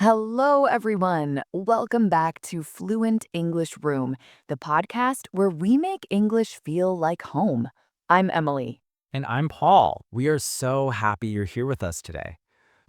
Hello, everyone. Welcome back to Fluent English Room, the podcast where we make English feel like home. I'm Emily. And I'm Paul. We are so happy you're here with us today.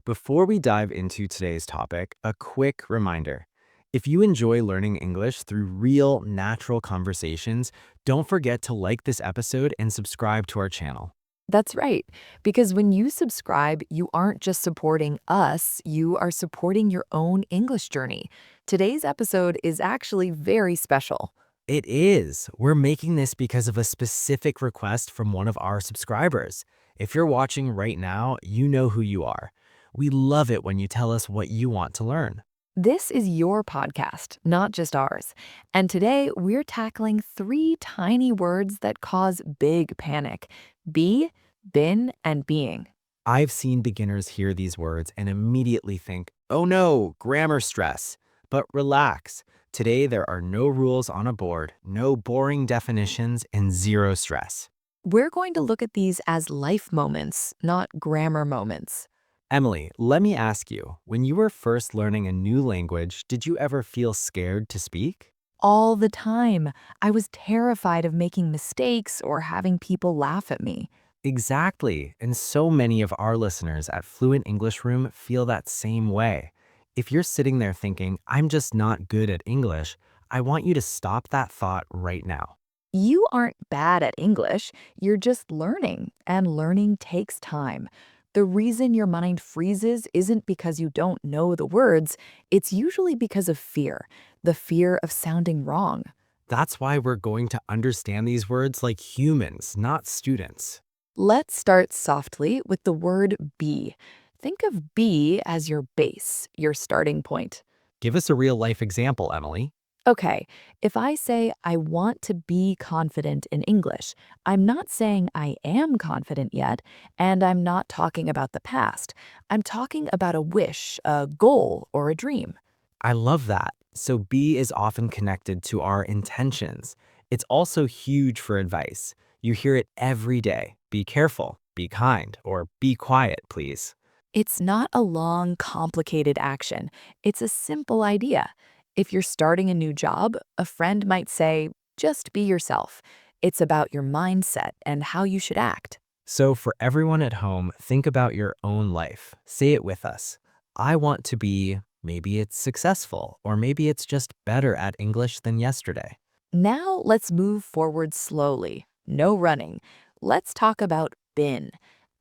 Before we dive into today's topic, a quick reminder. If you enjoy learning English through real, natural conversations, don't forget to like this episode and subscribe to our channel. That's right, because when you subscribe, you aren't just supporting us, you are supporting your own English journey. Today's episode is actually very special. It is. We're making this because of a specific request from one of our subscribers. If you're watching right now, you know who you are. We love it when you tell us what you want to learn. This is your podcast, not just ours. And today we're tackling three tiny words that cause big panic: be, been, and being. I've seen beginners hear these words and immediately think, oh no, grammar stress. But relax. Today there are no rules on a board, no boring definitions, and zero stress. We're going to look at these as life moments, not grammar moments. Emily, let me ask you, when you were first learning a new language, did you ever feel scared to speak? All the time, I was terrified of making mistakes or having people laugh at me. Exactly, and so many of our listeners at Fluent English Room feel that same way. If you're sitting there thinking, I'm just not good at English, I want you to stop that thought right now. You aren't bad at English, you're just learning, and learning takes time. The reason your mind freezes isn't because you don't know the words, it's usually because of fear, the fear of sounding wrong. That's why we're going to understand these words like humans, not students. Let's start softly with the word be. Think of be as your base, your starting point. Give us a real life example, Emily. Okay, if I say I want to be confident in English, I'm not saying I am confident yet, and I'm not talking about the past. I'm talking about a wish, a goal, or a dream. I love that. So be is often connected to our intentions. It's also huge for advice. You hear it every day. Be careful, be kind, or be quiet, please. It's not a long, complicated action. It's a simple idea. If you're starting a new job, a friend might say, just be yourself. It's about your mindset and how you should act. So for everyone at home, think about your own life. Say it with us. I want to be, maybe it's successful, or maybe it's just better at English than yesterday. Now let's move forward slowly. No running. Let's talk about been.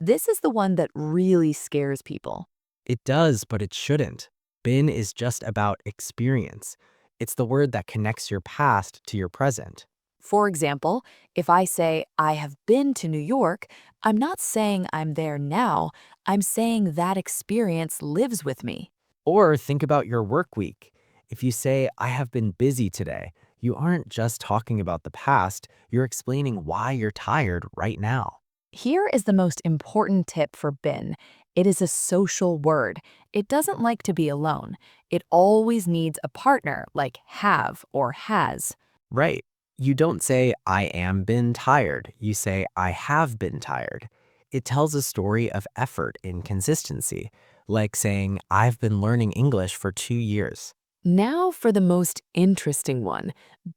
This is the one that really scares people. It does, but it shouldn't. Been is just about experience. It's the word that connects your past to your present. For example, if I say, I have been to New York, I'm not saying I'm there now, I'm saying that experience lives with me. Or think about your work week. If you say, I have been busy today, you aren't just talking about the past, you're explaining why you're tired right now. Here is the most important tip for been. It is a social word. It doesn't like to be alone. It always needs a partner like have or has. Right. You don't say, I am been tired. You say, I have been tired. It tells a story of effort and consistency, like saying, I've been learning English for 2 years. Now for the most interesting one,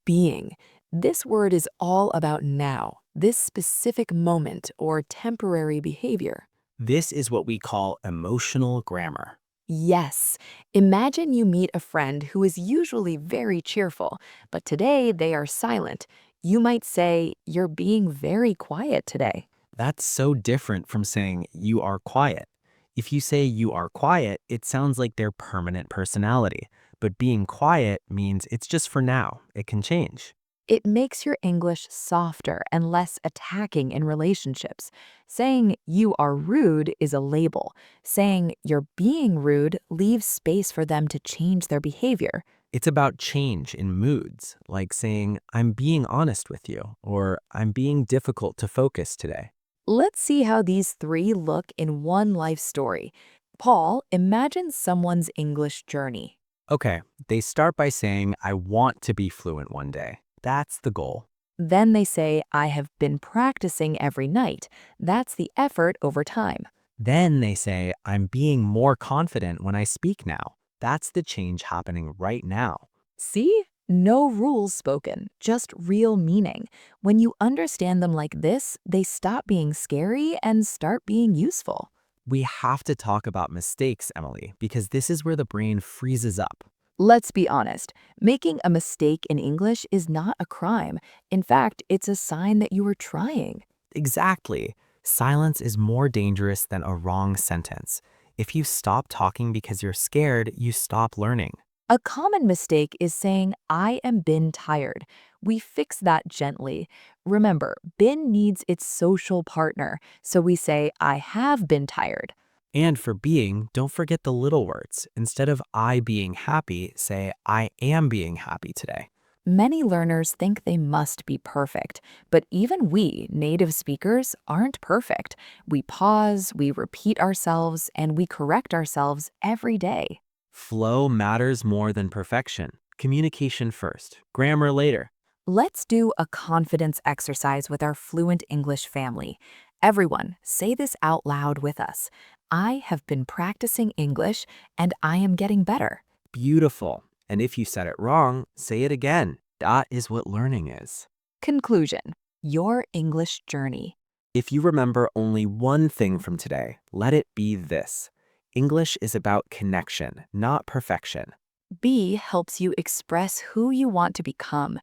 being. This word is all about now, this specific moment or temporary behavior. This is what we call emotional grammar. Yes, imagine you meet a friend who is usually very cheerful, but today they are silent. You might say, you're being very quiet today. That's so different from saying you are quiet. If you say you are quiet, it sounds like their permanent personality. But being quiet means it's just for now. It can change. It makes your English softer and less attacking in relationships. Saying you are rude is a label. Saying you're being rude leaves space for them to change their behavior. It's about change in moods, like saying, I'm being honest with you, or I'm being difficult to focus today. Let's see how these three look in one life story. Paul, imagine someone's English journey. Okay, they start by saying, I want to be fluent one day. That's the goal. Then they say, I have been practicing every night. That's the effort over time. Then they say, I'm being more confident when I speak now. That's the change happening right now. See? No rules spoken, just real meaning. When you understand them like this, they stop being scary and start being useful. We have to talk about mistakes, Emily, because this is where the brain freezes up. Let's be honest, making a mistake in English is not a crime. In fact, it's a sign that you are trying. Exactly. Silence is more dangerous than a wrong sentence. If you stop talking because you're scared, you stop learning. A common mistake is saying, I am been tired. We fix that gently. Remember, been needs its social partner, so we say, I have been tired. And for being, don't forget the little words. Instead of I being happy, say I am being happy today. Many learners think they must be perfect, but even we, native speakers, aren't perfect. We pause, we repeat ourselves, and we correct ourselves every day. Flow matters more than perfection. Communication first, grammar later. Let's do a confidence exercise with our Fluent English family. Everyone, say this out loud with us. I have been practicing English and I am getting better. Beautiful. And if you said it wrong, say it again. That is what learning is. Conclusion: your English journey. If you remember only one thing from today, let it be this. English is about connection, not perfection. B helps you express who you want to become.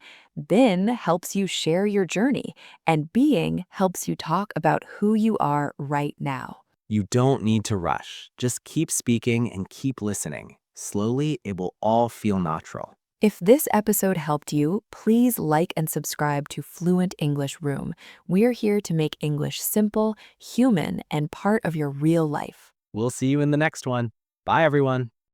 Bin helps you share your journey. And being helps you talk about who you are right now. You don't need to rush. Just keep speaking and keep listening. Slowly, it will all feel natural. If this episode helped you, please like and subscribe to Fluent English Room. We're here to make English simple, human, and part of your real life. We'll see you in the next one. Bye, everyone.